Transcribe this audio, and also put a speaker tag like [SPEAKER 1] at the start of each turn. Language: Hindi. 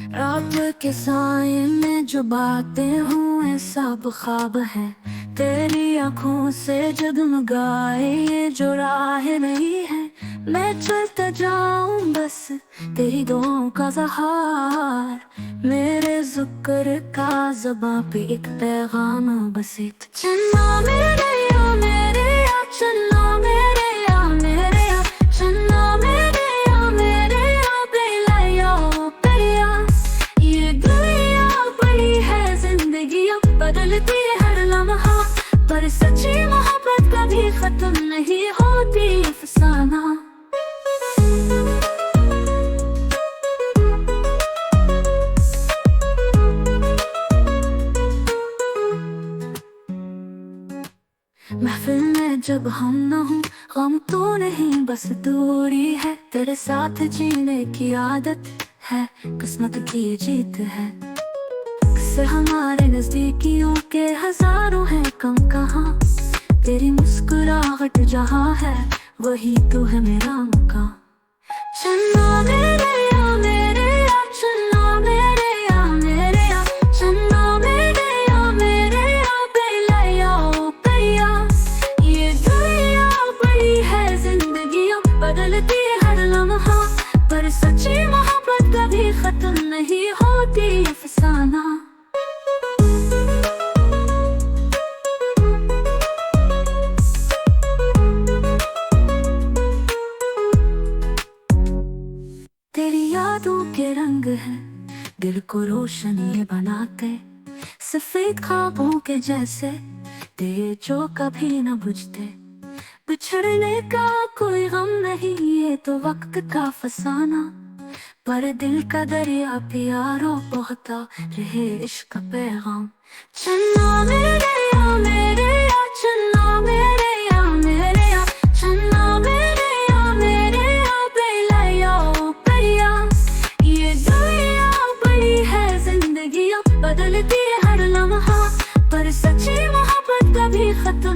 [SPEAKER 1] रात के साए में जो बातें हुए सब ख्वाब है। तेरी आँखों से जगमगाए ये जो राह नहीं है। मैं चलता जाऊं बस तेरी दुआओं का सहार। मेरे ज़िक्र का ज़बां पे एक पैगाम बस एक चन्ना मेरे या मेरे या चन्ना मेरे या मेरे या चन्ना मेरे या मेरे या बेला या बेला। ये दुनिया बड़ी है, जिंदगी अब बदलती है हर लम्हा, पर सच्ची मोहब्बत कभी खत्म नहीं होती अफसाना। महफिल में जब हम न हों गम तो नहीं बस दूरी है। तेरे साथ जीने की आदत है, किस्मत की जीत है। से हमारे नजदीकियों के हजारों हैं कम कहाँ। तेरी मुस्कुराहट जहाँ है वही तो है मेरा मकान। चन्ना मेरे या मेरे या चन्ना मेरे या मेरे या चन्ना मेरे या मेरे या बेला या बेला। ये दुनिया बड़ी है, जिंदगी अब बदलती है हर लम्हा, पर सच्ची मोहब्बत कभी खत्म नहीं होती अफसाना। तेरी यादों के रंग है दिल को रोशन ये बनाते, सफेद ख्वाबों के जैसे तेरे जो कभी न बुझते। बिछड़ने का कोई गम नहीं, ये तो वक्त का फसाना, पर दिल का दरिया प्यारो बहता रहे इश्क का पैगाम। चन्ना मेरे या मेरे या चन्ना मेरे या मेरे या चन्ना मेरे या मेरे या बेला या बेला। ये दुनिया बड़ी है, जिंदगी अब बदलती है हर लम्हा, पर सच्ची मोहब्बत कभी खत्म